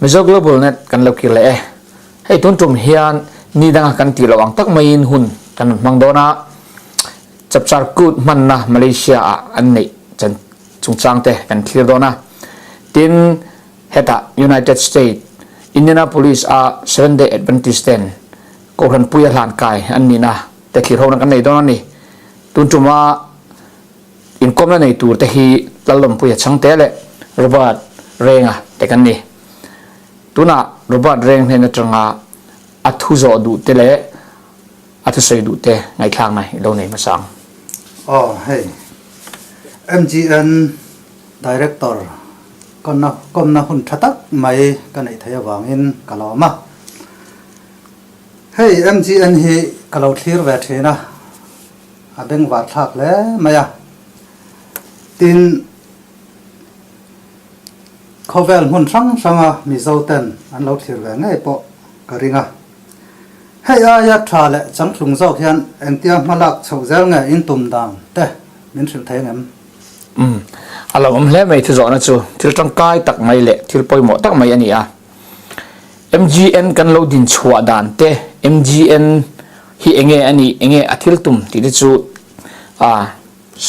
Mizo Global Net kan lo kile hei tun tum hian ni danga kan ti lawang tak mai in hun kan mangdona chapchar kut man na Malaysia an nei chan chungchang te kan thlir dona tin heta United States Indianapolis a 7 Day Adventist ten ko ran puya hlan kai an ni na te thlir hon kan nei dona ni tun tuma in komna nei tur te hi lalom puya chang te le Robert Renga te kan ni tuna Robert Reng hena tanga athu zo du te le athu sei du te ngai thlang nai lo nei masang hey MGN director komna hun thatak mai kanai thaya wangin kalama hey MGN hi kalau thlir ve thena abeng wa thak le maya tin Khovel hun sanga mizoten an lo thir ve ngai po karinga hei aya tha le changthung zo khian engtia malak chhozel nge in tum dang te min thil thei ngam alom hle mai thu zo na chu thil tang kai tak mai le thil poimo tak mai ani a MGN kan lo din chhuwa dan te MGN hi enge ani enge athil tum ti chu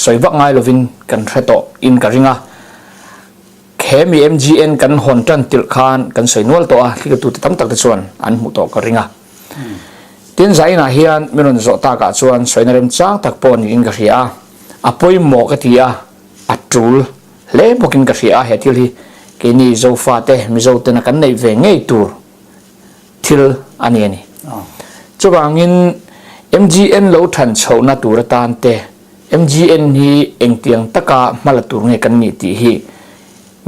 soibak ngai lovin kan threto in karinga Hemi MGN kan hon tan til khan kan soinol to a thika tu tam tak te chuan an mu to ka ringa tin zaina hian menon zo ta ka chuan soinarem chang tak pon in ka ria apoi mo ka tia atul le bokin ka ria he til hi ke ni zo fa te mi zo te na kan nei ve ngei tur til ani ani chuwangin MGN lo than chho na tur tan te MGN hi engtiang taka malatur nge kan ni ti hi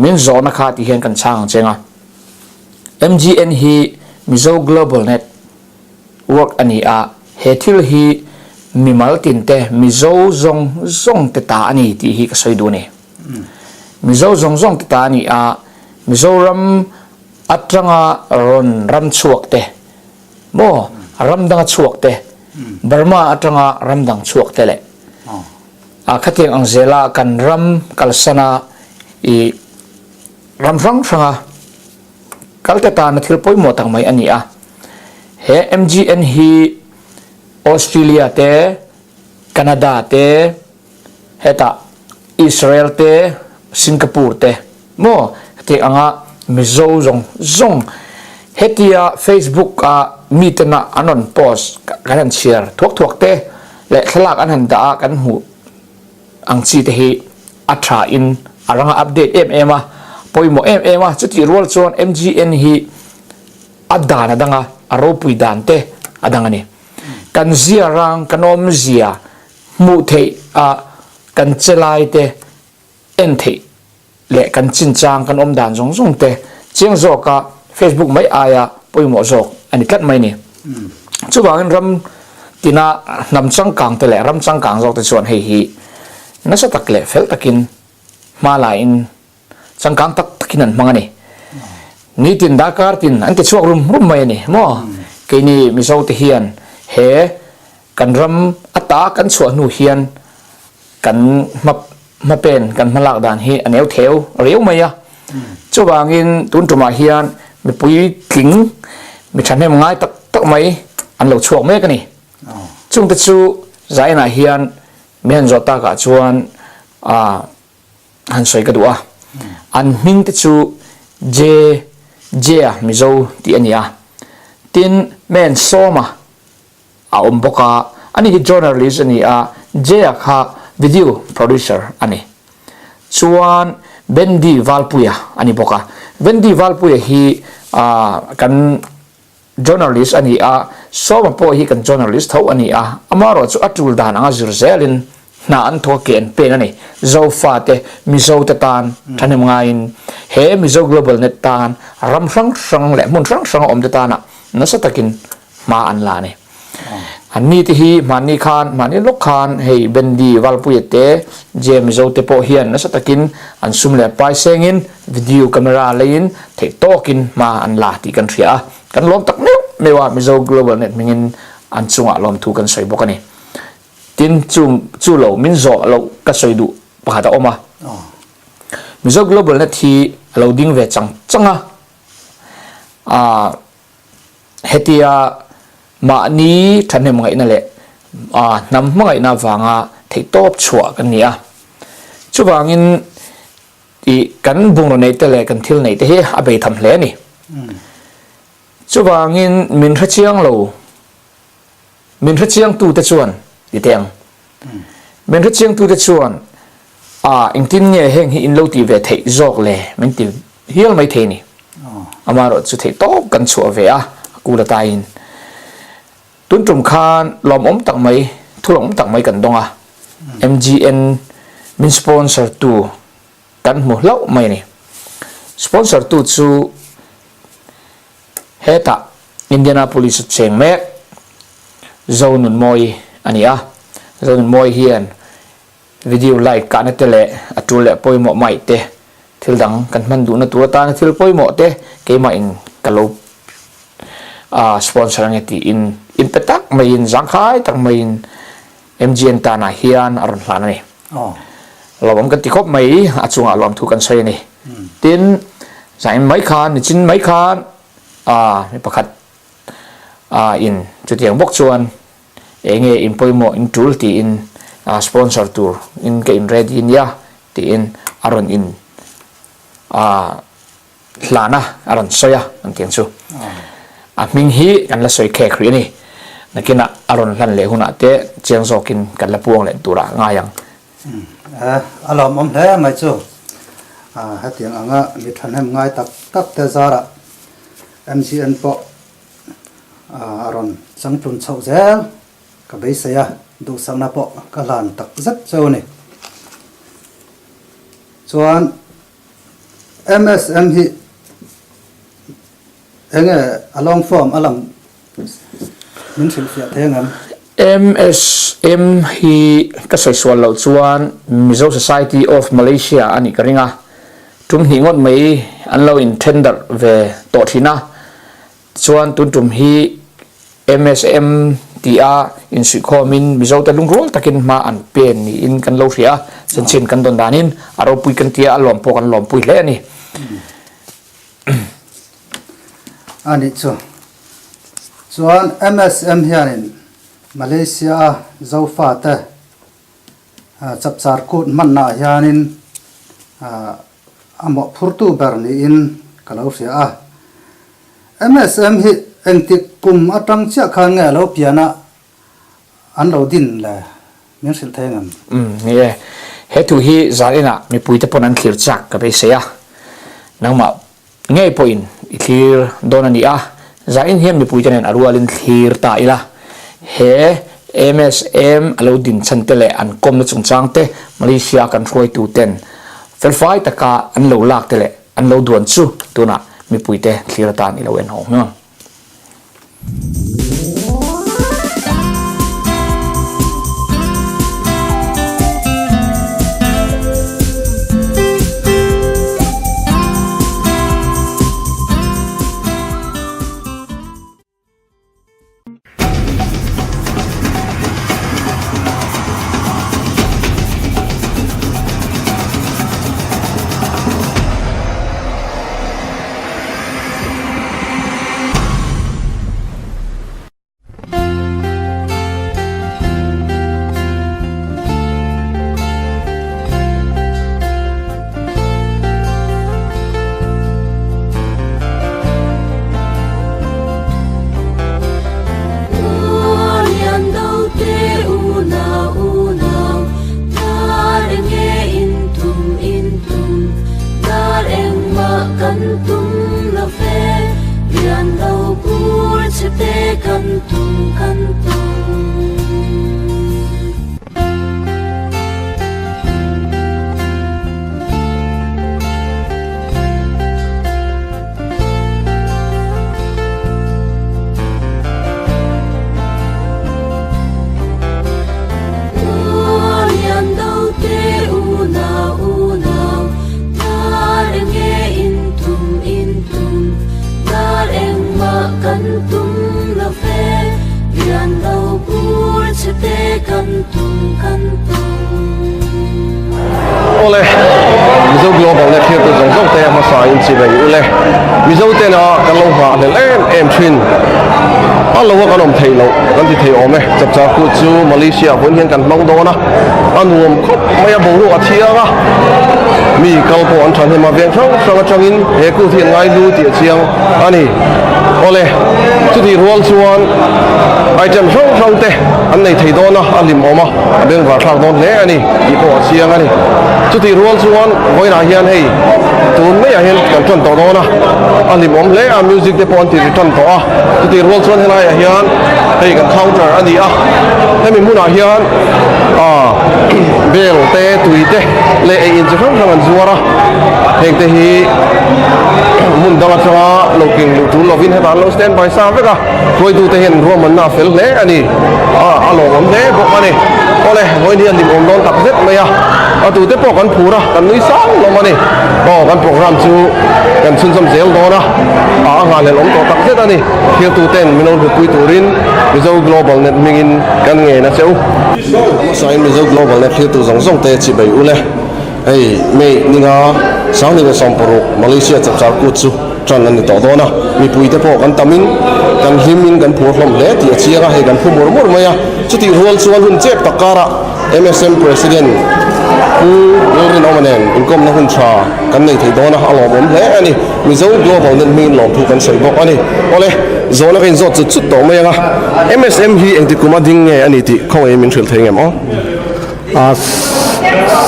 min zona kha ti hian kan chang chenga MGN hi Mizo Global Net work ani a hethil hi mimal tin te Mizo zong te ta ani ti hi ka soidu ni Mizo zong te ta ani a Mizoram atranga ron ram chuak te mo ram danga chuak te Burma atranga ram dang chuak te le a khateng angzela kan ram kalsana I ram ranga kaltata na thil poi mo tang mai ani a he MGN hi Australia te Canada te heta Israel te Singapore te mo te anga Mizo zong hetia Facebook a mitna anon post kan share thuak te le thlak an han da kan hu ang chi te hi atha in aranga update a poimo a chuti rol chon MGN hi adana danga aro pui dan te adanga ni kan zia rang kanom zia mu thei a kan chelai te en thei le kan chin chang kan om dan zong te chiang zo ka Facebook mai aya poimo zo ani kat mai ni chuwangin ram tina nam chang kang te le ram chang kang zo te chon hei hi nasa tak le fel takin mala in changkang tak takinan mangani ni tin dakar tin ante chuak rum mai ni mo ke ni mizo te hian he kan ram ata kan chua nu hian kan mapen kan malak dan hi aneu theu reu mai a chuwangin tun tuma hian mi pui tling mi thanem ngai tak mai an lo chuak me ka ni chung te chu zaina hian mian zota ka chuan han soi ka duwa an ming te chu je Mizo ti ania tin men soma a omboka ani hi journalist ani a je kha video producer ani chuan Bendi Valpuya ani boka Bendi Valpuya hi kan journalist ani a soma po hi kan journalist tho ani a amaro chu atul dan anga zirzelin na an tho ken pen ani zo fa te Mizo te tan thanem ngain he Mizo Global Net tan ram sang le mun sang om te tan na sa takin ma an la ni an ni te hi mani khan mani lok khan hei bendi valpui te jem zo te po hian na satakin an sum le pai sengin video camera lein thei tokin ma an la ti kan thria kan lom tak meu mewa mizo global net mingin an chunga lom thu kan soi bokani tin chu lo min zo lo ka soi du pakata oma mizo global net hi loading ve changa hetia ma ni thanem ngai na le nam ngai na wanga thei top chua kan nia chuwangin i kan bung nei te le kan thil nei te he abei tham hle ni chuwangin min rachiang tu te chuan ti teng min rachiang tu te chuan ingtin nge heng hi in lo ti ve thei jok le min ti hial mai the ni amaro chu thei top kan chua ve a ku da ta in tun trum khan lom tak mai thulom tak mai kan donga MGN min sponsor tu kan mu lau mai ni sponsor tu chu heta Indianapolis cheng me zonun moi ania zonun moi hian video like kan tele atule poimo mai te thildang kan man du na tu ta na thil poimo te ke ma in kalo sponsor nge ti in petak mai in zangkhai tak mai in MGN ta na hian aron hlan ni lom kan ti khop mai achunga lom thu kan sei ni tin zain mai khan ni chin mai khan mi pakhat in chutiang bok chuan enge in poimo in tool ti in sponsor tour in ke in ready in ya ti in aron in hlana aron soya ang tiang chu ming hi kan la soi khe khri ni nakina aron hlan le huna te chiang zokin kan la puang le tura nga yang alom om le mai chu ha tiang anga mi thanem ngai tak te zara MCN po aron sangtun chau zel ka bei saya du sang na po ka lan tak zat chau ni chuan MSM hi enge along form alam min sil fia thengam MSM hi ka soi swal lo chuan Mizo Society of Malaysia ani karinga tum hi ngot mai an lo in tender ve to thina chuan tum hi MSM tia in sui khomin Mizo ta lungrol takin ma an pen ni in kan lo ria chin kan don danin aro pui kan tia alom po kan lom pui le ni ani chuan MSM hianin Malaysia zofa ta chapchar kut manna hianin amo phurtu berni in kalausia MSM hi engtik kum atang chia khan nge lo piana an lo din la min sil thengam ye he tu hi zarina mi pui te ponan khir chak ka be se ya nangma ngei point i clear donani a zain hiam mi pui ten arualin thir ta ila he MSM alodin chantele an kom na chungchang te Malaysia kan roi tu ten felfai taka an lo lak tele an lo duan chu tuna mi pui te clear ta ni lo en ho no ole mizo global net here to zong zong te ma sa in chi bai ule mizo te na kan lo ha le em thin a lo kan om thei lo kan ti thei om e chap cha ku chu Malaysia hun hian kan long do na anuam khop maya bo ru a thia ga mi kal po an than he ma veng thang sang changin he ku thian ngai lu ti chiang ani ole chu ti rol chuan item song song te an nei thei do na alim oma beng wa thak don le ani i po chiang ani chu ti rol chuan voi na hian hei tun me a hian kan ton to do na alim om le a music te pon ti ton to a chu ti rol chuan helai a hian hei kan counter ani a hemi mun a hian bel te tui te le e in chu thang an zuara heng te hi mun danga changa loking lu tu lovin he ban lo stand by sa veka koi tu te hen roman na fel le ani a lo om le bo mani ole hoi ni an lim om don tak zet maya a tu te po kan phura kan nui sang lo mani kan program chu kan sun som zel do na nga le lom to tak zet ani here to 10 minol bu pui turin mizo global net mingin kan nge na cheu ma sain mizo global net here to zong zong te chi bai ule ei me ninga sang ni som poru Malaysia chap char ku chu tran an to do na mi pui te po kan tamin kan himin kan phur hlom le ti chianga he kan phu mur mur maya chuti rol chuan hun chep takara MSM president ku yorin omanen inkom na hun cha kan nei thei do na alom om le ani mizo global net min lom thu kan sei bok ani ole zona kin zot chut to maya MSM hi engti kuma ding nge ani ti khoi min thil thengem o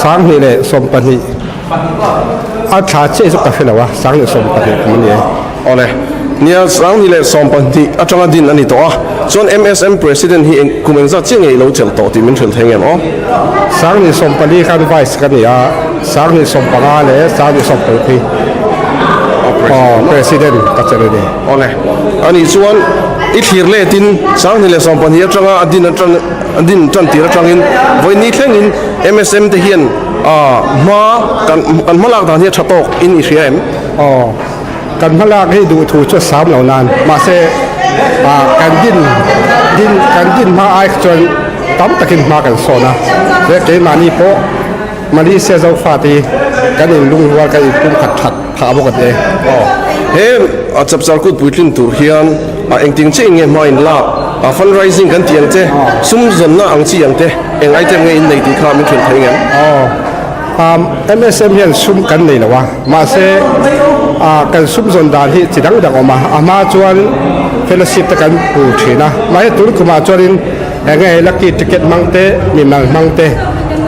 sáng ni le som pani a tha che so ka fela wa sang ni som pani man ye ole nia sang ni le som pani atanga din ani to a chon MSM president hi kumen za chenge lo chel to ti min thil thengem o sáng ni som pani kan vice kan ya sáng ni som panga le sang ni som pani president ka chele ni ole ani chuan I thir le tin sang ni le som pani atanga adin tran tira tangin voi ni thlengin MSM te hian ma kan malak dan hi thatok in ICM kan malak hi du thu chu sam lo nan ma se kan din ma ai chon tam takin ma kan sona le ke mani po mani se zo fati kan in lung wa kan kum khat that pha bo ka de he a chap char kut puitlin tur hian engting che nge ma in la fundraising kan tiang che sum zon na ang chi yang te eng item nge in nei ti kha min thil thaingen MSM hian sum kan nei lawa ma se kan sum zon dan hi chidang dang oma ama chuan fellowship ta kan pu thina ma he tur kuma chuanin nge lucky ticket mangte mi mangte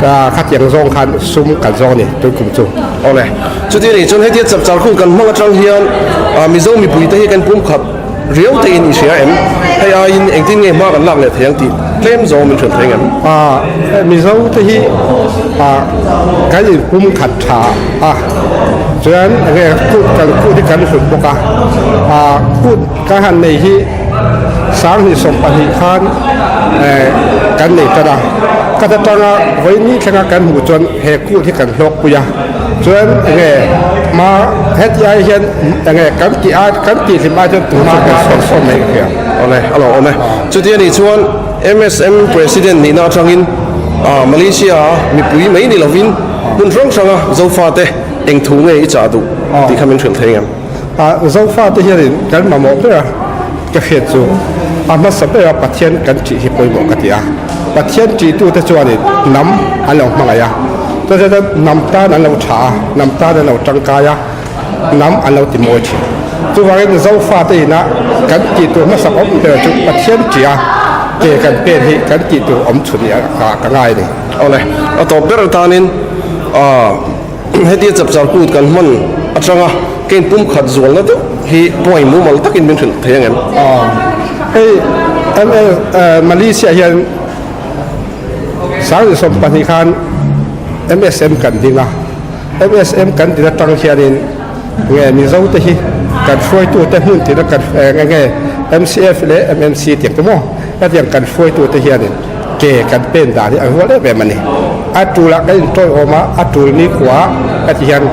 ka khat yang zong khan sum kan zong ni tur kum chu ole chu ti ni chon he ti chap char khu kan manga tang hian mizo mi pui te hi kan pum khat riau te in ICM hay in engtin nge ma kan lak le theng ti claim zo min thil thengem mi zo te hi kan in kum khat tha chuan nge ku ti kan fu boka ku ka han nei hi sang ni som pani khan kan nei tada ka ta tanga voi ni thanga kan hu chon he ku ti kan hlok ku ya chuan nge ma het ya hian nge kan ti lim a chon tu ma kan so mai kya ole alo ome chu ti ni chuan MSM president ni na changin Malaysia mi pui mai ni lovin mun rong sanga zo fa te eng thu nge I cha du ti khamin thil thengem zo fa te hian kan ma mo pe ka khet chu ama sabe pathian kan chi hi poi mo ka ti a pathian chi tu te chuan nam alo mangaya to je nam ta nan lo tha nam ta nan lo tangkaya nam alo ti mo chi tu wa nge zo fa te na kan chi tu ma sa om te chu pathian chi a ke kan pe hi kan chi tu om chuni ka ngai ni ole a to ber tanin heti chap char kut kan man atanga ken pum khat zual na to hi poi mu mal takin min thil thengem hey Malaysia hian sang som pani khan MSM kan dinga MSM kan dina tang hianin nge mi zo te hi kan foi tu te hun ti na kan nge MCF le MMC ti to mo ta yang kan foi tu te hianin ke kan pen da ni an wala be mani atula kan toy oma atul ni kwa ka ti hian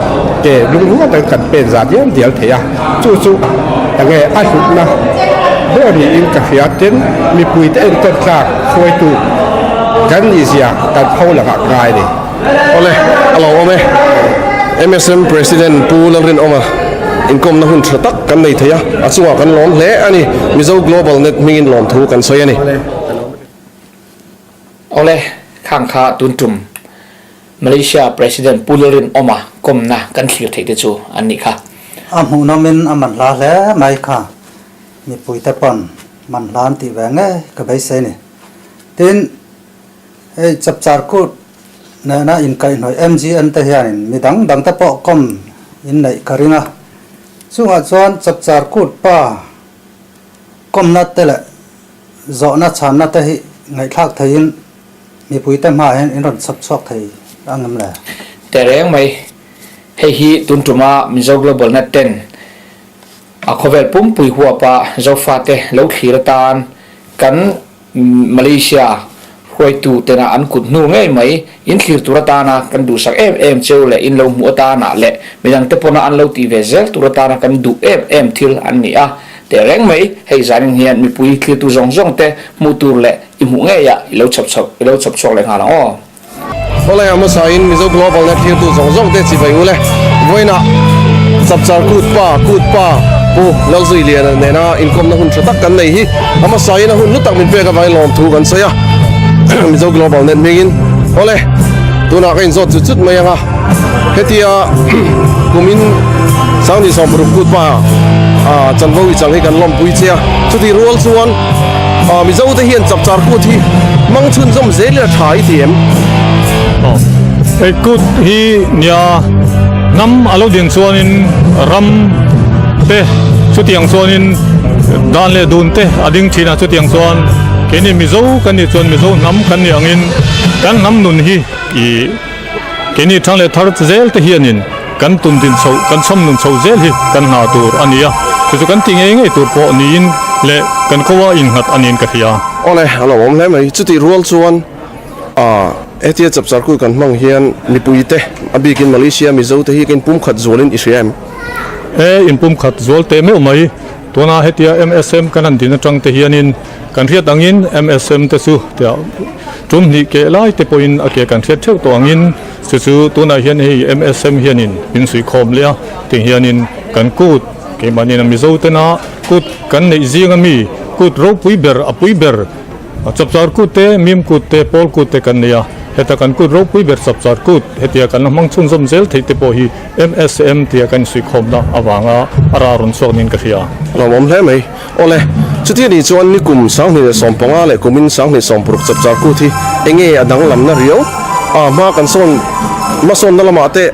ke lung lu kan pen za diam dial the ya chu chu nge a hu na เรื่องนี้อินกับเฮียเจนมีปุยเต้นต้นจากช่วยตูกันอีเสียกันเข้าหลักง่ายเลย Oleh alo ome MSM President Pularin Oma inkom na hun thtak kan nei theya achunga kan lom hle ani Mizo Global Net mingin lom thu kan soyani เอาเลยข้างขาตุนตุ่มมาเลเซียประธานปูเลรินออกมากรมนะกันขีดเทกจูอันนี้ค่ะ หูนมินมันลาแล้วไม่ค่ะมีปุ๋ยตะปอนมันลานตีแหวงก็ไปเสนี่ทีนจับจารกูนะอินไกหน่อย MGN ตะเฮียนมีดังตะปอกมอินไหนกริงอ่ะส่วนจวนจับจารกูป้ากมนัดเตละจอนัดชานนัดตะฮีไงทักไทยมีปุ๋ยตะมาเห็นอินรอนสับซอกไทยอังนั้นแหละแต่แรงไหมให้ฮีตุนตุมามิโซ global net 10ขอเวลปุ่มปุยหัวปะเจ้าฟาเตแล้วขีรตานกันมาเลเซียหวยตูเตนะอันกุดนูง่ายไหมอินขีรตุรตานะกันดูสักเอ็มเจ้าเลยอินลงหัวตานะแหละไม่ยังเตปนะอันเลวตีเวเซลตุรตานะกันดูเอ็มทิลอันนี้แต่แรงไหมให้จานิงเฮียนมีปุยขีรตุจงเตมูตูแหละอิหมูง่ายเราชับเลยฮะนะอ๋อOleh amasain Mizo Global Net hier tu zong te chi bai ule voina sabchar kut pa pu lal zui lian ne na income na hun thtak kan nei hi amasain hun lutak min pe ka vai lom thu kan saya Mizo Global Net mingin oleh tuna kain zot chut mayanga hetia kumin sang ni som kut pa chanvo i chang hi kan lom pui chia chuti rual chuan Mizo te hian sabchar kut hi mang chun zom zel la thai tiem Ekut hi nia nam alo ding chuanin ram te chutiang chuanin dan le dun te ading thina chutiang chuan keni mizo kan ni chuan mizo nam kan ni angin kan nam nun hi I keni thang le thar zel te hianin kan tun din chho kan som nun chho zel hi kan na tur ania chu kan ti nge tur po niin le kan kowa in hat anin ka hia ole alo om le mai chuti rual chuan etia chapchar ku kan mang hian mipuite abikin Malaysia Mizo te hi kin pum khat zolin Israel in pum khat zol te me mai tuna hetia MSM kanan din atang te hianin kan riat angin MSM te su te tum ni ke lai te point ake kan riat theu to angin su tuna hian hi MSM hianin bin sui khom le te hianin kan kut ke manin Mizo te na kut kan nei zinga mi kut ro pui ber chapchar ku te mim ku te pol ku te kan nia heta kan ku ro pui ber chapchar ku hetia kan mang chun zom zel thei te po hi MSM tia kan sui khom na awanga ara ron sonin ka hia lomom hle mai ole chuti ni chuan ni kum sang ni somponga le kumin sang ni sompuruk chapchar ku thi enge adang lam na rio ma kan son ma son na lama te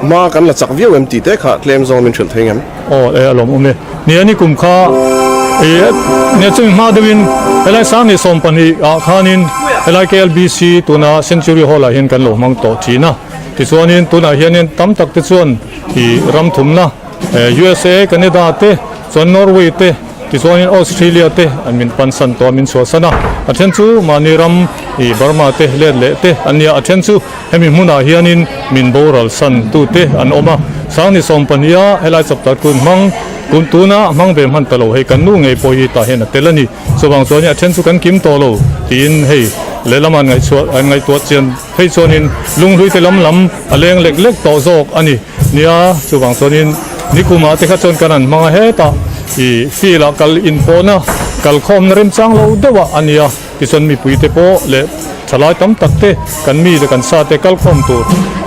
ma kan la chak viu MT te kha claim zone min thil thengam alom ome ni ani kum kha ne chung ma dewin elai sang ni sompani khanin elai KLBC tuna Century Hall hin kan lo mang to thina ti chuanin tuna hianin tam tak te chuan I ram thumna USA Canada te chuan Norway te ti chuanin Australia te anmin pansan to min chuasana athen chu maniram I Burma te le te ania athen chu hemi hmuna hianin min boral san tu te an oma sang ni sompania elai chaptar kun mang kun tuna mang be man talo he kan nu ngei poi ta hen telani sobang chuan athen chu kan kim to lo tin hei lelaman ngai tuat chen hei chuanin lunghlui te lam aleng lek to zok ani nia chuwang chuanin nikuma te kha chon kanan manga he ta I fila kal in pona kal khom rem chang lo dewa ania kison mi puite po le chalai tam takte kan mi le kan sa te kal khom tu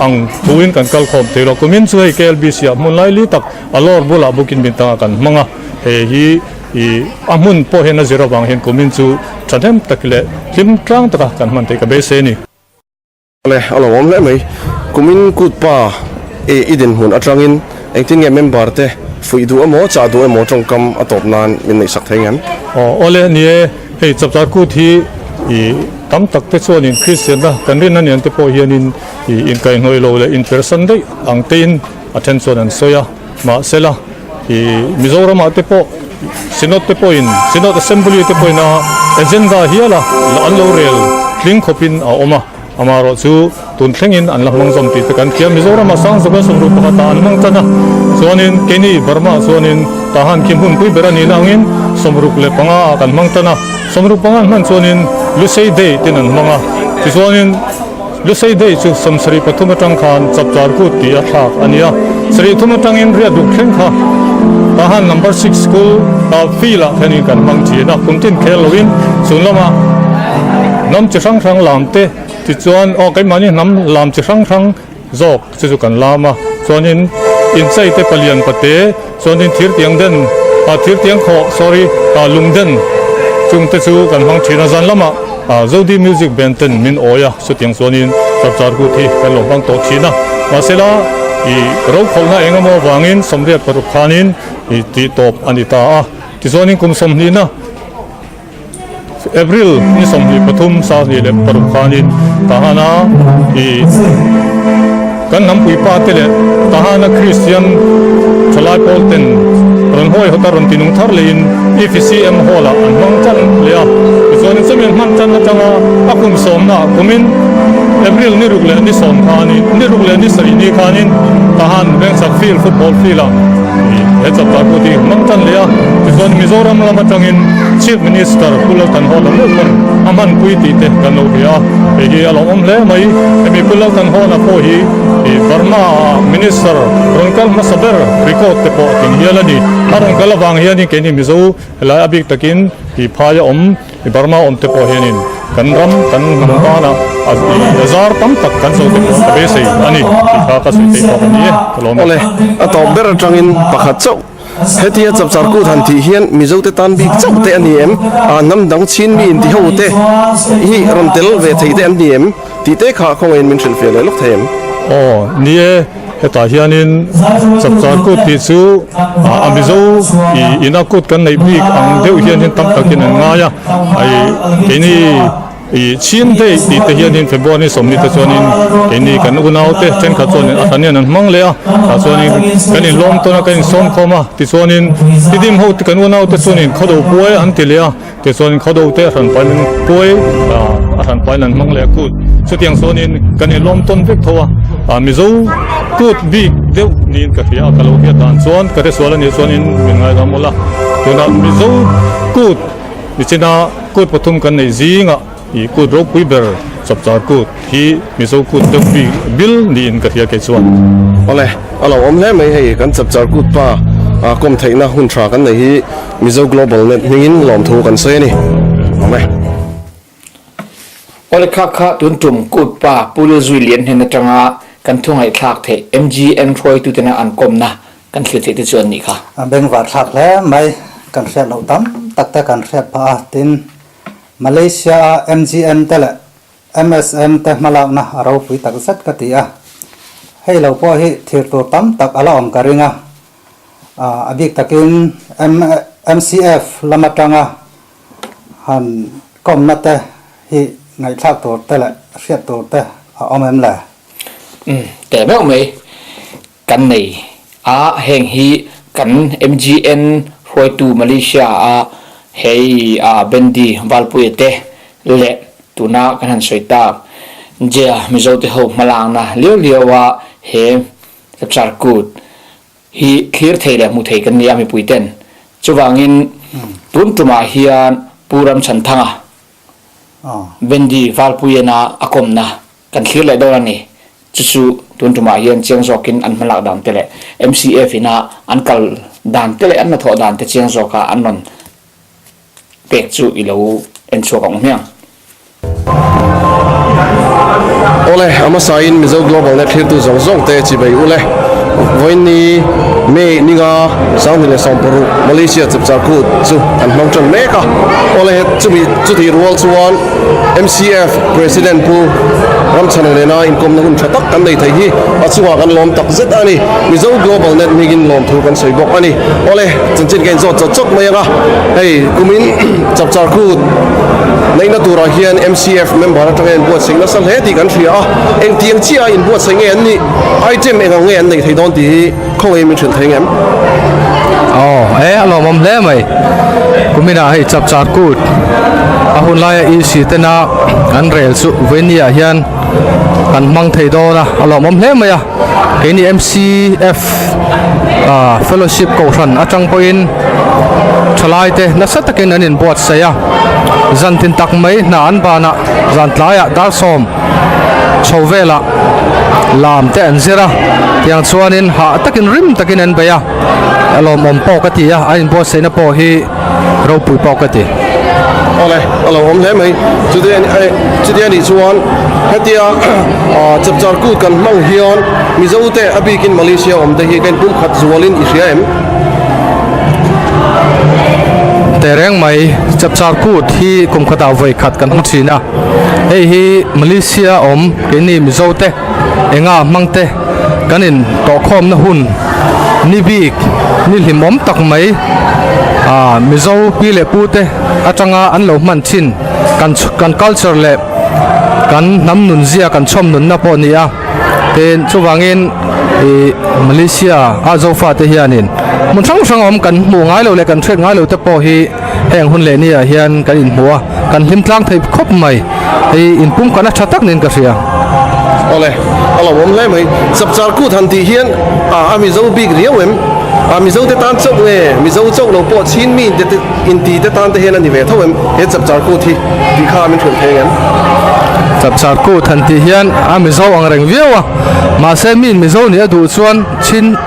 ang tuin kan kal khom te lo kumin chu hei KLBC mun lai li tak alor bula bukin bintanga kan manga he hi I amun po hena zero bang hen kumin chu chanem takle lim tlang taka kan man te ka be se ni le alo om le mai kumin kut pa idin hun atrangin engtin nge member te fui du amo cha du amo tongkam atop nan min nei sak thengam ole ni hei chapchar ku thi I tam tak te chuanin Christian da kan rin an te po hianin in kai noi lo le in person dei ang tein attention an soya ma sela Mizoram te po Sinot te po in Sinot assembly te po na agenda hiala la an lo rel kling khopin a oma amaro chu tun thlengin an lamang zom ti te kan kia Mizoram sang zoga som ru pakata an mang tana chuanin Keni Burma chuanin tahan kim hun pui berani nangin somruk le panga kan mangtana somruk panga man chuanin lusei day tin an manga ti chuanin lusei day chu samsari pathumatang khan chapchar ku ti a thak ania sri thumatang in ria du khleng kha tahan number 6 school ta fila thani kan mang thina kumtin khelowin sunlama nam chi sang sang lamte ti chuan o kai mani nam lam chi sang sang zok chu kan lama chuanin insai te palian pate chuanin thir tiang den thir tiang kho sorry lungden chung te chu kan mang thina zan lama zodi music band ten min oya su tiang chuanin chapchar ku thi kan lo bang to thina masela i ro kholna engamo wangin somriat paru khanin i ti top anita a ti chuanin kum som hlina April ni somni pathum sa ni le paru khanin tahana i kan nam pui pa tele tahana Christian chalai polten ron hoi hota ron tinung thar lein EFCM hola an mang chan lea chuan chamin man chan na changa akum somna kumin April ni rugle ni som khani ni rugle ni sari ni khanin tahan bengsak field football field he chap ta ko ti mang chan lea chuan Mizoram lama changin chief minister pulatan hola mon aman pui ti te kan lo bia e hi alom le mai emi pulatan hona po hi Burma minister Ronkal Masaber record te po tin hialani arong kalawang hiani keni mizo la abik takin hi phaya Burma te po hianin kan ram kan namana azar tam tak kan so te be sei ani ka ka su te ko ni kolom ole ato ber tangin pakhat chau hetia chapchar ku than thi hian mizo te tan bik chau te ani em nam dang chin mi in ti ho te hi ron tel ve thei te ani em ti te kha khong en min thil fe le lok them nie heta hianin chapchar ku ti chu amizo inakut kan nei bik ang deuh hianin tam takin an ngaya ai keni chin te ti te hianin February somni te chuanin keni kan unau te chen kha chuanin athanian an hmang lea chuanin kanin lom tona kanin som khoma ti chuanin tidim ho ti kan unau te chuanin khodo puai an ti lea ti chuanin khodo te ran panin puai ran painan hmang le kut chutiang chuanin kanin lom ton vek thowa mizo kut big deuh nin ka hria kalo hia dan chuan ka re swala ni chuanin mingai ramola tuna mizo kut nichina kut pathum kan nei zinga i kut ro pui ber chapchar kut hi mizo kut deuh big bil nin ka hria ke chuan ole alo le mai hei kan chapchar kut pa kom theina hun thra kan nei hi mizo global net ningin lom thu kan se ni mai ole kha tun tum kut pa pul zui lian hen atanga kan thungai thak the MGN Troy tu tena an komna kan thil the chuan ni kha beng wa thak le mai kan hriat lo tam tak ta kan hriat pa tin Malaysia MGN tele MSM te malak na aro pui tak sat ka ti a hei lo po hi thir to tam tak ala om karinga abik takin MCF lamatanga han kom na te hi ngai thak to tele hriat to te om em la te me me kan nei heng hi kan MGN Troy tu Malaysia hei bendi valpuete le tuna kan han soita je mizo te ho malang na liwa he chapchar kut hi clear thei le mu thei kan ni ami puiten chuwangin tun tuma hian puram chanthanga bendi valpuena akomna kan clear le do ani chu tun tuma hian chiang zokin an malak dam tele MCF ina an kal dan tele an na tho dan te chiang zoka an non pek chu ilo en so ka ngmiang ole ama sain mizo global net thir tu zong zong te chi bai ule voini me ninga sang ni le sampuru Malaysia chapchar ku chu an mang chon me ka ole chu mi chu thi rol chuan MCF president pu ram chhan le na income na hun thatak kan nei thai hi achuwa kan lom tak zet ani mizo global net migin lom thu kan soi bok ani ole chanchin gen zo chok mai nga hei kumin chapchar ku nei na tura hian MCF member atang buat sing na sal he ti kan thria eng tiang chia in buat sing en ni item eng nge en nei thei don ti khong ei min thun thei ngem alo mom le mai kumina hei chapchar kut ahun lai isi tena kan rel su venia hian kan mang thei do na alo mom le mai ke ni MCF fellowship ko ran atang point thalai te na sa takin anin buat saya zan tin tak mai na an bana zan tlaya dar som chovela lam te an zira tiang chuanin ha takin rim takin an baya alom om po ka ti a ain bo se na po hi ro pui po ka ti ole alo om le mai chu de ni chuan hetia chap char ku kan mang hian mizo te abikin Malaysia om te hi kan pum khat zualin Israel tereng mai chap char kut hi kum khata voi khat kan hu china hei hi Malaysia om ke ni mizo te enga mangte kanin to khom na hun ni bik ni limom tak mai mizo pi le pu te atanga an lo man chin kan culture le kan nam nun zia kan chom nun na po ni a ten chuwangin Malaysia a zo fa te hianin mun sang om kan mu ngai lo le kan thret ngai lo te po hi heng hun le ni a hian kan in huwa kan him tlang thei khop mai ei in pum kana thatak nin ka ria ole alo om le mai chap char ku than ti hian mizo big riawem mizo te tan chok nge mizo chok lo po chin mi te in ti te tan te hian ani ve thawem he chap char ku thi ti kha min thun thegen chap char ku than ti hian mizo ang reng viawa ma se min mizo ni adu chuan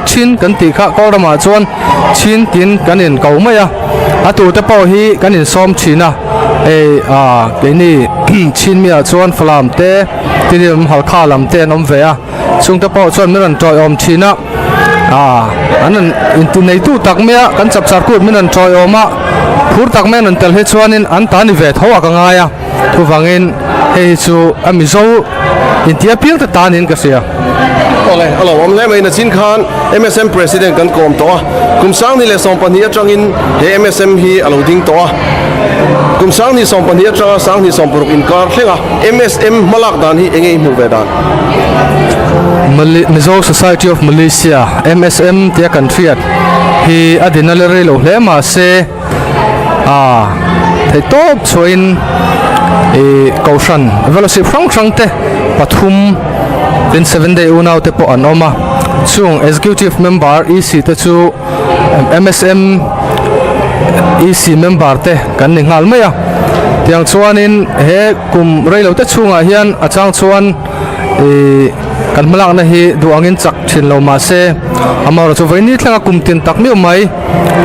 chin kan ti kha ko rama chuan chin tin kan in kau mai a atu te po hi kan in som china ke ni chin mi a chuan flam te tinim hal kha lam te nom ve a chung te po chuan min an troi om china anan in nei tu tak me kan chap char ku min an troi oma phur tak men an tel he chuanin an ta ni ve thowa ka nga ya thu wangin hei chu amizo intia pil ta tanin ka sia ole alo om le mai na chin khan MSM president kan kom to kum sang ni le som pan hi atangin he MSM hi alo ding to kum sang ni som pan hi atanga sang ni som puruk in kar thlenga MSM malak dan hi engei mu ve dan Mizo Society of Malaysia MSM tia country hi adinal re lo hle ma se thei top choin kaushan veloci frang te pathum tin 7 day unau te po anoma chung executive member EC te chu MSM EC member te kan ning hal maya tiang chuanin he kum reilo te chunga hian achang chuan kan malak na hi duangin chak thin lo ma se amaro chu veini thlanga kum tin tak mi mai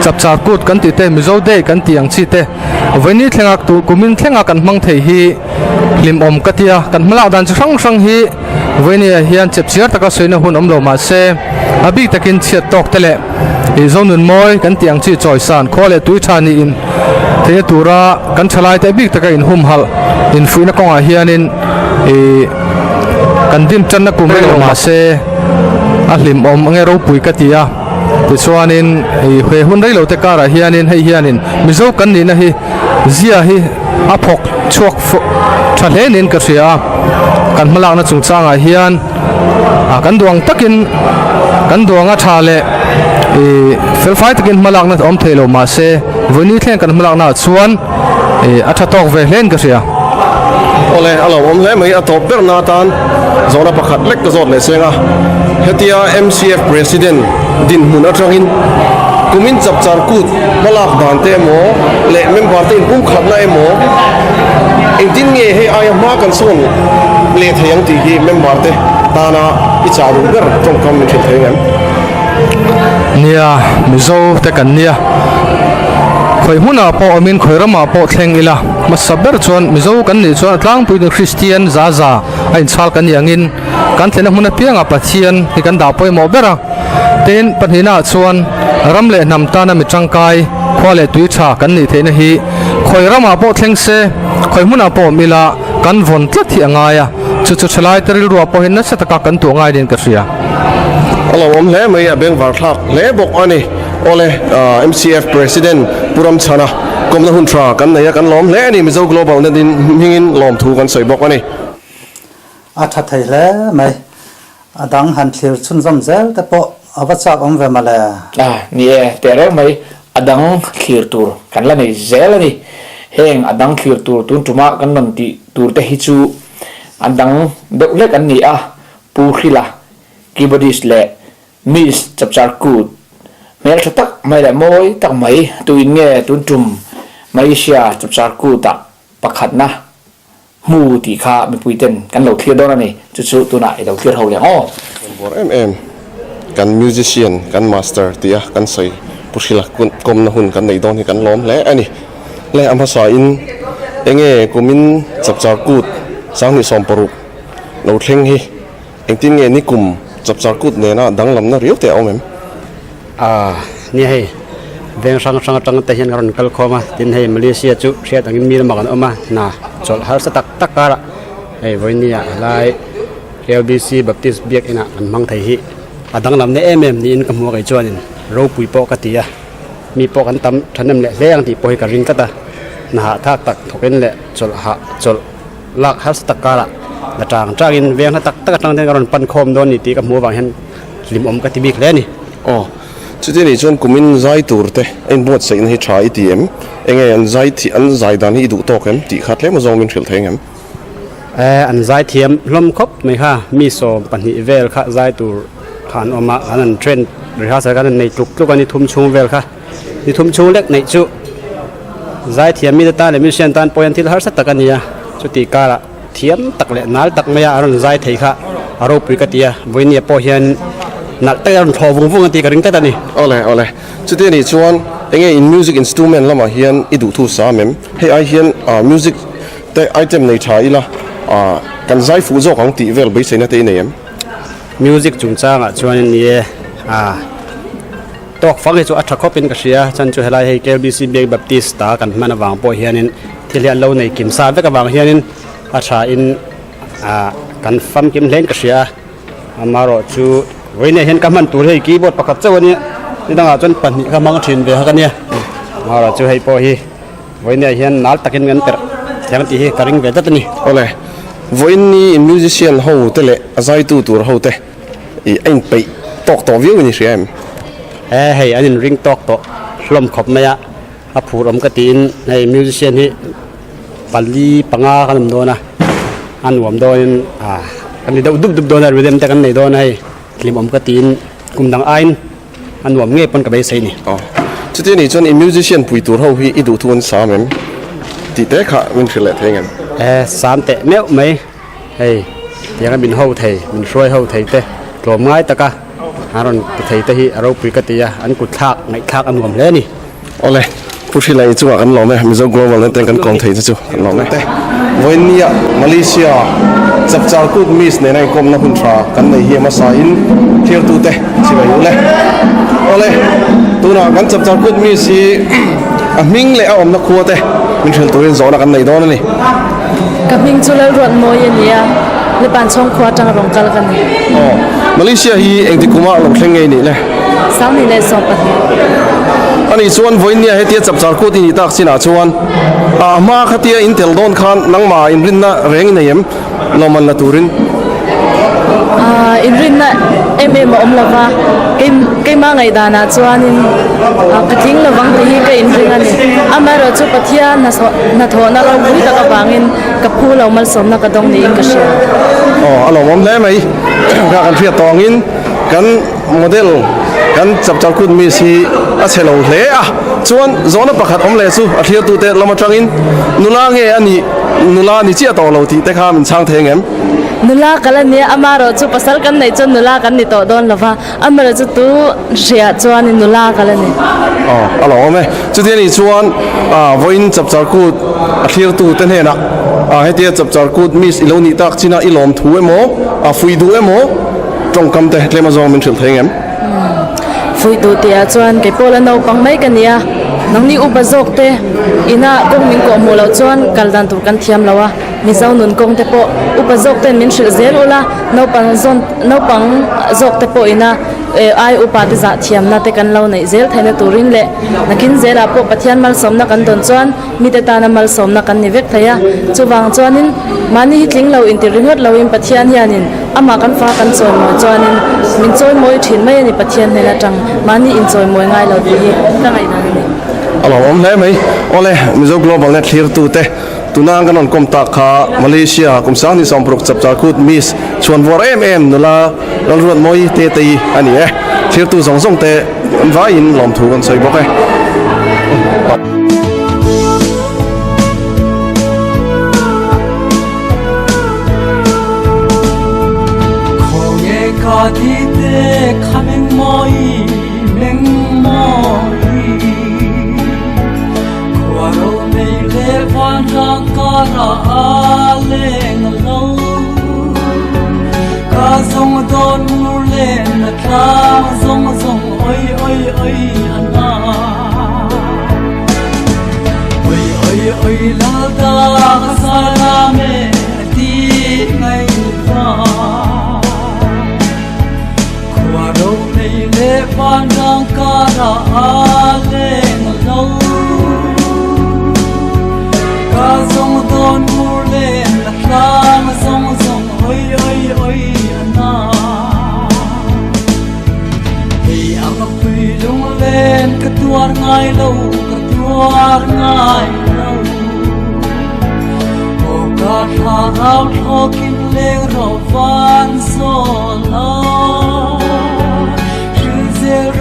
chap char kut kan ti te mizo de kan tiang chi te veini thlanga tu kumin thlenga kan mang thei hi lim om katia kan malak dan sang hi veini hian chep chiar taka soina hun om lo ma se abi takin chiat tok tele e zonun moi kan tiang chi choisan khole tui thani in te tura kan thalai te bik taka in hum hal in fuina konga hianin kan dim channa kumre lo ma se ahlim om ange ro pui katia ti chuanin he hun rei lo te kara hianin hei hianin mizo kan ni na hi zia hi aphok chuak thalenin ka ria kan malak na chungchanga hian kan duang takin kan duanga thale felfai takin malak na om thelo ma se vuni thleng kan malak na chuan atha tok ve hlen ka ria ole alo om le mai atop ber na tan zona pakhat lek ka zot le senga hetia MCF president din mun atangin kumin chap char kut malak dan te mo le member te pum khat na emo engtin nge he ay ma kan son le thayang ti hi member te tana icharu ber tong kam min thayang nia mizo te kan nia khoi huna po amin khoirama po thleng ila masaber chuan mizo kan ni chuan tlang pui Christian za ain chal kan yangin kan tlena huna pianga pathian hi kan da poi mo bera ten panhina chuan ramle namtana mi changkai khwale tui tha kan ni theina hi khoirama po thleng se khoi huna po mila kan von tla thi angaya chu chalai teril ru po hinna sataka kan tu ngai din ka ria alo om le mai abeng war thak le bok ani ole MCF president puram chana komna hun tra kan naya kan lom le ani mizo global na din hingin lom thu kan soi bok ani atha thei le mai adang han thlir chun zam zel te po awachak om ve mala ni tere mai adang khir tur kan la nei zel ani heng adang khir tur tun tuma kan non ti tur te hi chu adang de lek an ni pu khila kibodis le mis chapchar kut mel tak mai la moi tak mai tuin nge tun tum Malaysia chap char ku ta pakhat na mu ti kha mi puiten kan lo thlir don ani chu chu tuna i lo thlir ho le o bor kan musician kan master tia kan sei pushila kom na hun kan nei don hi kan lom le ani le amasa in enge kumin chap char kut sang ni som paruk lo thleng hi engtin nge ni kum chap char kut ne na danglam na riu te omem ni hei veng sang te hian ron kal khoma tin hei Malaysia chu hriat angin mi makan oma na chol har sa tak kara hei voinia lai KLBC Baptist biak ina an mang thei hi adang lam ne ni in kam mo kai chuanin ro pui po ka tia mi po kan tam thanem le leang ti po hi ka ring kata na ha thak tak thoken le chol lak har sa tak kara na tang in veng na tak tang ten ron pan khom don ni ti ka mo wang hen lim om ka ti bik le ni chu te ni chon kumin zai tur te en bot sei na hi thai tm enge an zai thi an zai dan hi du to kem ti khat le mo zong min thil thengem an zai thiam hlom khop mai ha mi so pani vel kha zai tur khan oma an trend rehearsal kan nei tuk ani thum chung vel kha ni thum chung lek nei chu zai thiam mi ta le mi sian tan poyan thil har sa takania chu ti kara thiam tak le nal tak maya aron zai thei kha aro pui ka tia voinia po hian nal ta ron tho vung ti ka ring ta ni ole chu te ni chuan enge in music instrument lama hian i du thu sa mem he ai hian music te item nei thai la kan zai fu zo khang ti vel bai sei na te nei music chung changa chuan ni tok fangi chu atha khopin ka sia chan chu helai hei KLBC Biak Baptist ta kan mana wang po hianin thilian lo nei kim sa ve ka wang hianin atha in kan fam kim len ka sia amaro chu voine hen ka man tur hei keyboard pakhat chawani ni danga chon pani ka mang thin ve ha ka nia amaro chu hei po hi voine hian nal takin ngan ter thang ti hi karing ve ta ni ole voin ni musician ho te le azai tu tur ho te I ein pe tok to view ni siam hei anin ring tok to hlom khop maya a phur om ka tin hei musician hi pali panga kanam do na an wam do in kan ni dub do na rhythm ta kan nei do na hei lim om ka tin kum dang ain an wam nge pon ka bai sei ni chu te ni chon musician pui tur ho hi i du thun sa mem ti te kha min khile thengem sam te meu mai hei tiang bin ho thei min roi ho thei te tlom ngai taka haron thei te hi aro pui ka tia an ku thak ngai thak an wam le ni ole pushi lai chu kan lo me mi zo global na ten kan kong thei chu kan lo me te voinia Malaysia chap char kut miss ne nai kom na hun tra kan nei hi ma sa in thir tu te chi bai le ole tu na kan chap char kut miss hi a ming le a om na khuwa te min thil tu in zo na kan nei don ni ka ming chu le ruat mo ye nia le ban chong khwa tang rong kal kan ni Malaysia hi engti kuma lo thleng ngei ni le sang ni le so pat ani chuan voinia hetia chap char kut ni tak sina chuan ma khatia intel don khan nangma in rin na reng nei loman la turin in rin na em om lova ke ma ngai da na chuan in ka thing lo wang hi ka in ring ani amaro chu pathia na tho na lo bui ta ka bangin ka phu lo mal som na ka dong ni ka sia alo mom le mai ka kan thia tongin kan model kan chap char kut mi si a chelo hle chuan zona pakhat om le chu a thia tu te lama tangin nula nge ani nula ni chi to lo ti te kha min chang thengem nula kala ni amaro chu pasal kan nei chon nula kan ni to don lova amaro chu tu ria chuan in nula kala ni alo me chu te ni chuan voin chap char kut a thir tu te hena hetia chap char kut mis iloni tak china ilom thu emo fui du emo tong kam te tlema zong min thil thengem fui du tia chuan ke pola no pang mai kan nia nang ni upa zok te ina kong min ko mo lo chuan kaldan tur kan thiam lawa mi zau nun kong te po upa zok te min shil zel ula no pang zok te po ina ai upa te za thiam na te kan lo nei zel thene turin le nakin zela po pathian mal som na kan don chuan mi te ta na mal som na kan ni vek thaya chuwang chuanin mani hitling lo in ti ringot lo in pathian hianin ama kan fa kan choi mo chuanin min choi moi thin mai ani pathian ne la tang mani in choi moi ngai lo ti ta ngai na ni alo om le mai ole mizo global net clear tu te tunang kanon kom ta kha Malaysia kum sang ni som prok chap char kut miss chuan vor nula lalruat moi te ani thir tu zong zong te vai in lom thu kan soi bok e ka di te coming moi meng moi kwaro nei le van rang ka ra leng lo ka zong don mu len na tla zong zong oi oi oi ana oi la da sa la me ti ngai va đâu này lệ van rang ca ra lên lâu ca sông đón mu lên lang sông sông ơi ơi ơi na thì ang apoy lung lên ka tuar ngai lâu o ka tha rau tho kim leng ro van so la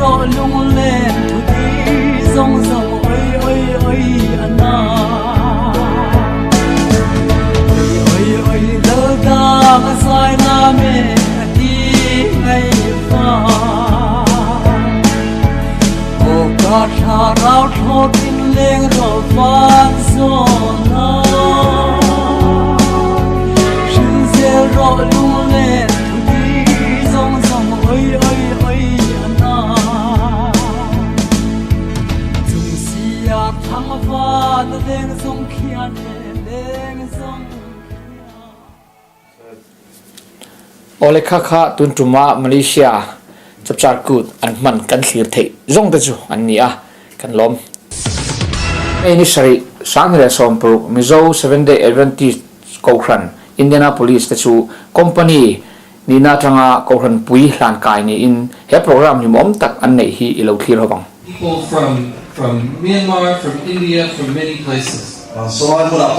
ro lung lên thu đi sông sông ơi ơi ơi ana ơi ơi lơ ta cái sai na me đi ngay pha o ka tha rau tho tin leng ro van so na shin se ro lung lên thu đi sông sông ơi ơi ơi ole kha tun tuma Malaysia chapchar kut an man kan thlir thei zong ta chu an ni a kan lom ini sari sang re som pro mizo 7 day Adventist Kokhran Indianapolis ta chu company ni na tanga Kokhran pui hlan kai ni in he program ni mom tak an nei hi ilo thlir hawang people from Myanmar, from India, from many places. So I put up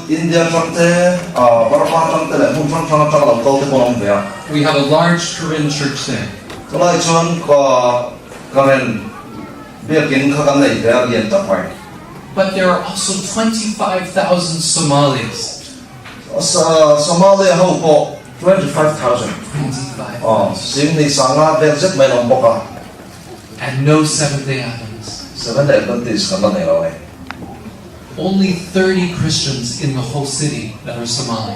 India We have a large Korean church there. But there are also 25,000 Somalis. Somalia 25,000. 25,000. And no Seventh-day Adventists. Only 30 Christians in the whole city that are Somali.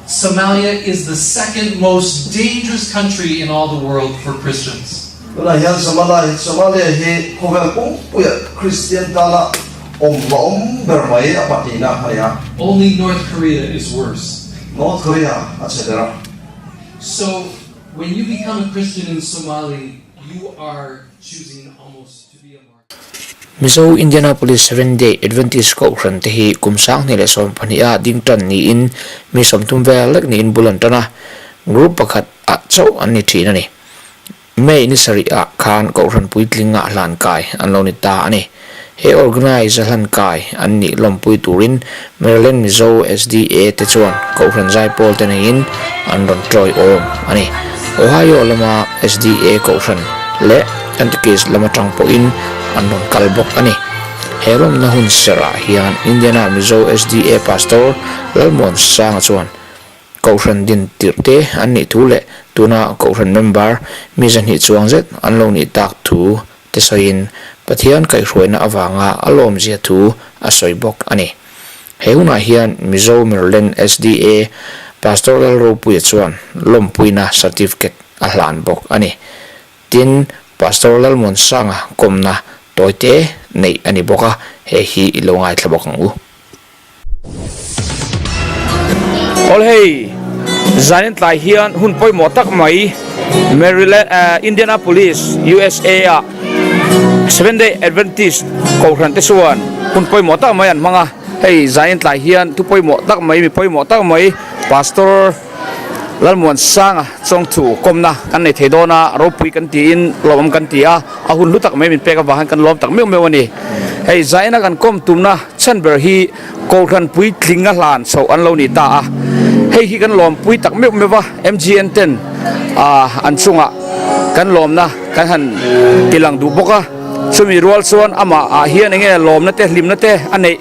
Somalia is the second most dangerous country in all the world for Christians. Only North Korea is worse. So, when you become a Christian in Somali, you are choosing almost to be a martyr. Mizo Indianapolis 7 day Adventist Kokhran te hi kumsang ni le som phania dington ni in mi som tum vel lek ni in bulantana group pakhat a chau an ni thina ni me ni sari a khan Kokhran puitlinga hlan kai an lo ni ta ani he organizer hlan kai an ni lompui turin Maryland Mizo SDA te chuan Kokhran zai pol te in an ron troi om ani Ohio lama SDA Kokhran le antikis lama tangpo in an ron kalbok ani herom na hun sera hian Indiana Mizo SDA pastor lalmon sang chuan Kokhran din tirte an ni thu le tuna Kokhran member mi zan hi chuang zet an lo ni tak thu te soin pathian kai hruina awanga alom zia thu a soibok ani heuna hian Mizo Maryland SDA pastoral ro pui chuan lompuina certificate a hlan bok ani tin pastoral mon sanga komna toite nei ani boka he hi ilongai thlabok ngu ol hey zanin tlai hian hun poi mo tak mai Maryland Indianapolis USA 7 day Adventist Kokhran te suan hun poi mo tak mai an manga hey zanin tlai hian tu poi mo tak mai mi poi mo tak mai pastor lalmuan sanga chong thu komna kan nei theidona ropui kan ti in lom kan ti a hun lutak mai min peka wahan kan lom tak meu meu ani hei zaina kan kom tumna chanber hi Kokhran pui thlinga hlan so an lo ni ta a hei hi kan lom pui tak mek mewa MGN 10 an chunga kan lom na kan han tilang du boka chumi rual chuan ama hian enge lom na te hlim na te anei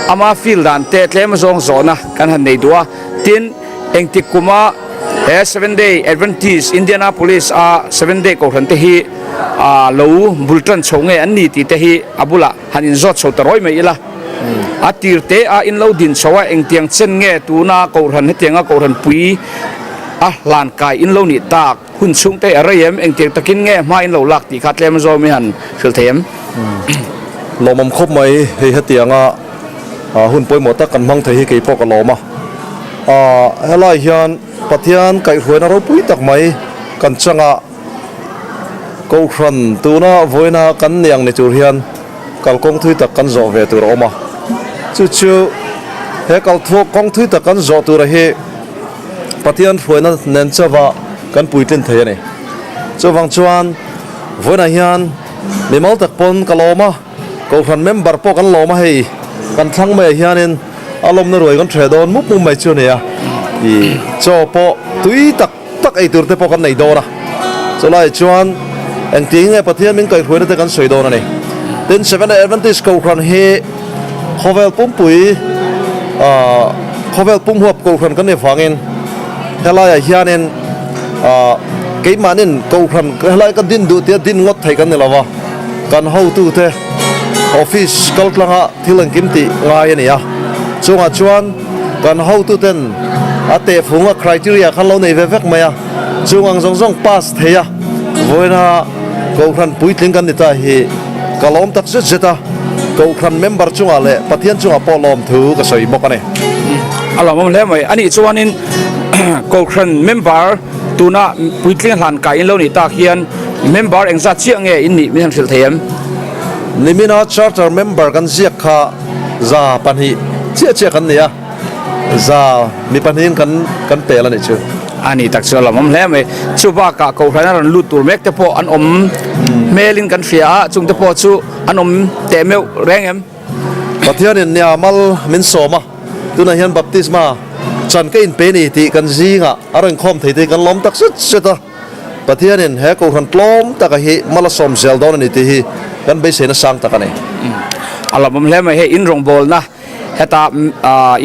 ama field dan te tlem zong zona kan han nei duwa tin engtik kuma 7 day Adventist Indianapolis 7 day ko han te hi lo bultan chonge an ni ti te hi abula hanin zot so taroi mai ila atir te in lo din chawa eng tiang chen nge tu na ko ran he tianga ko ran pui lan kai in lo ni tak hun chung te arayem eng tiang takin nge ma in lo lak ti khatlem zo mi han khil them lomam khop mai he hetianga hun poi mota kan mang thei ke pok loma helai hian pathian kai huina ro pui tak mai kan changa ko khran tuna voina kan niang ni tur hian kal kong thui tak kan zo ve tur oma chu chu he kal thok kong thui tak kan zo tur he pathian huina nen chawa kan puitlin thei ani chawang chuan voina hian mi mal tak pon kaloma ko khran member po kan loma hei kan thlang mai hianin alom na roi kan thredon mup mum mai chu ne ya i cho po tui tak tak ei tur te po kan nei do na cholai chuan eng ting e pathian min kai hruina te kan soi do na ni tin 7 Adventist ko khran he khovel pum pui khovel pum huap ko khran kan ne phangin helai hianin ke manin ko khran helai kan din du te din ngot thai kan ne lawa kan ho tu te office kaltlanga thilang kimti ngai ani ya chunga chuan kan ho tu ten ate phunga criteria khan lo nei ve vek maya chungang zong zong pass theya voina ko khan puitling kan nita hi kalom tak se zeta ko khan member chunga le pathian chunga polom thu ka soi bokane alom le mai ani chuanin ko khan member tuna puitling han kai in lo ni ta hian member engza chiang nge in ni mi han thil them nimina charter member kan ziak kha za panhi chia kan nia za mi panhin kan pela ni chu ani tak chu lamam hle me chuba ka ko hrana ran lut tur mek te po an om melin kan fia chung te po chu an om te meu rengem pathian in nia mal min soma tuna hian baptisma chan ke in pe ni ti kan zinga arang khom thei te kan lom tak seta pathian in he ko ran tlom taka hi mala som zel don ni ti hi kan be se na sang takane alamam hle me he in rong bol na heta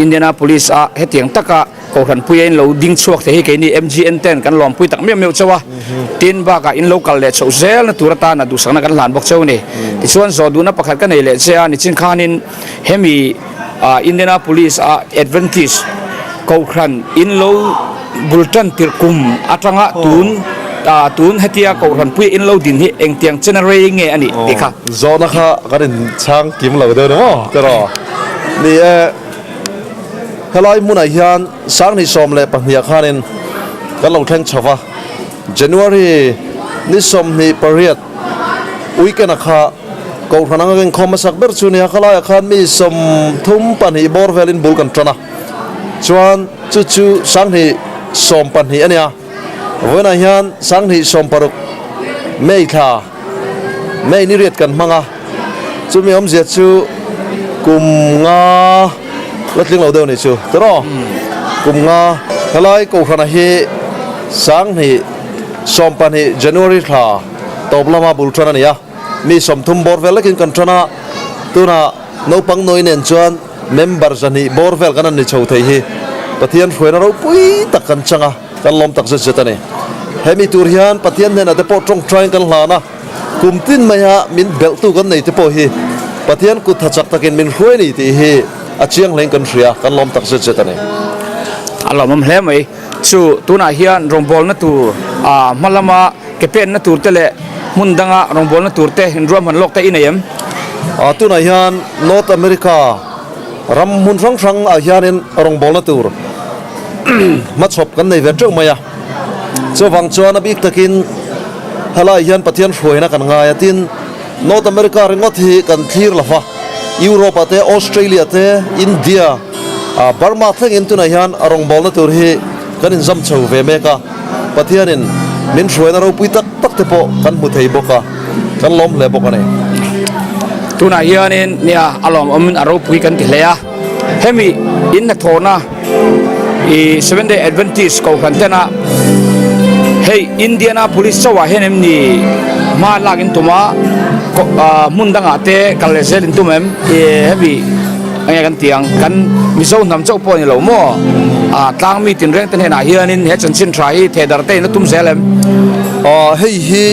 Indianapolis hetiang taka ko ran puyen lo ding chuak te hi ke ni MGN 10 kan lom pui tak meu chawa tin ba ka in local le chau zel na turata na du sang na kan lan bok chau ni ti chuan zo du na pakhat kan nei le che ani chin khanin hemi Indianapolis Adventist ko ran in lo bultan tirkum atanga tun hetia ko ran pui in lo din hi eng tiang generate nge ani tikha zona kha karin chang kim lo de no tero ni helai mun hian sang ni som le pahnia khanin kan lo theng chawa January ni som ni period weekend kha ko khanang ngen khoma sak ber chu ni khala khan mi som thum pani borvel in bulkan trana chuan chu sang ni som pani ania voina hian sang ni som paruk mei tha mei ni riat kan manga chu mi om zia chu kum nga latling lo deu ni chu tero kum nga helai ko khana hi sang ni som pani January tha toblama bultrana nia mi som thum borvel lekin kan trana tuna no pang noi nen chuan member jani borvel kan ni chho thei hi pathian hruina ro pui tak kan changa kan lom tak zeta ni hemi tur hian pathian nen ate po tong train kan hlana kumtin maya min bel tu kan nei te po hi pathian ku thachak takin min hruai ni ti hi achiang leng kan hria kan lom tak zeta ni alomam hle mai chu tuna hian rongbol na tur malama kepen na tur tele mundanga rongbol na tur te hinrom han lok te inayem tuna hian North America ram mun rang hianin rongbol na tur ma chop kan nei ve treu maya chawang chuan abik takin halai hian pathian hruaina kan ngai atin North America ringot hi kan thlir lafa Europe te Australia te India Burma theng in tuna hian rongbol na tur hi kan in zam chho ve meka pathianin min hruaina ro pui tak te po kan mu thei boka kan lom le boka nei tuna hianin nia alom amin aro pui kan ti hlea hemi in na thona Seventh Day Adventist ko kantena hey Indiana police chawa henem ni ma lagin tuma mundanga te kalezel intumem hebi anga kan tiang kan miso nam chau po ni lo mo tlang mi tin reng ten hena hianin he chan chin trai the dar te na tum zelem hei hi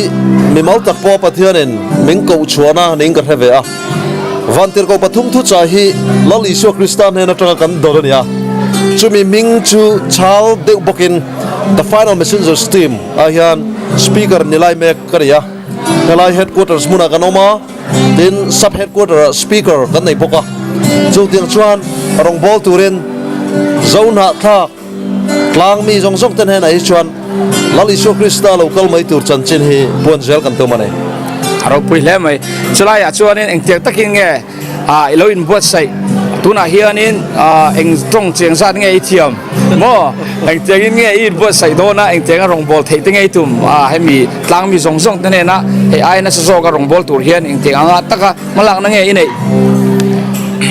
mi mau tak po pathianin ming ko chuana ning ka heve a vantir ko pathum thu cha hi lal isu kristan hena tanga kan dorania chumi ming chu chal deu bokin the final messengers team ahian speaker nilai mek karia helai headquarters muna kanoma tin sub headquarters speaker kan nei boka chu tiang chuan rong bol turin zona thak tlang mi jong jong ten hena hi chuan lal isu krista local mai tur chan chin hi pon zel kan to mane aro pui le mai chulai a chuanin eng tek takin nge ilo in buat sai tuna hianin eng tong cheng zat nge ithiam mo eng tengin nge in buat sai dona eng tenga rong bol thei tenge tum hemi tlang mi jong jong ten hena he ai na so ka rong bol tur hian eng teng anga taka malak na nge inei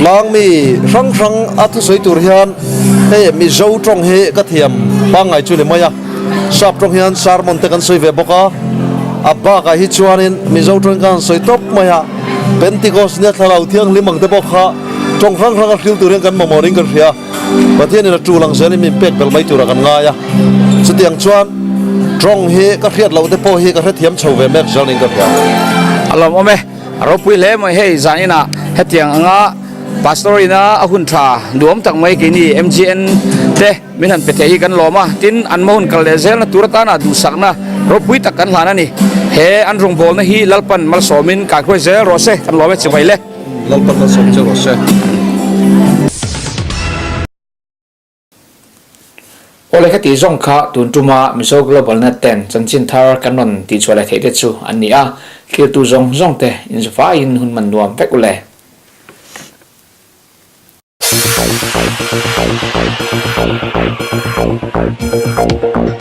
lang mi rang rang atu soi tur hian he mi zo trong he ka thiam pangai chu le maya sap trong hian sarmon te kan soi ve boka abba ka hi chuanin mi zo trong kan soi top maya pentecost ne thalau thiang limang te bokha trong rang rang khil tur kan momoring kan ria pathian ina tu lang sani mi pek bel mai tur kan nga ya chutiang chuan trong he ka riat lo te po he ka re thiam chho ve mek jaling ka ria alom ome aro pui le mai hei zanina hetiang anga pastorina ahun tha duam tak mai kini MGN te minan pete hi kan loma tin anmon kallezel na turata na dusakna ro pui tak kan hlana ni he an rong bol na hi lalpan mal somin ka khoi ze rose kan lome chwai le lalpan mal som che rose ole khati zong kha tun tuma miso global net 10 chanchin thar kanon ti chwala thei te chu ania khir tu zong zong te in fa in hun man nuam pek ule Thank you.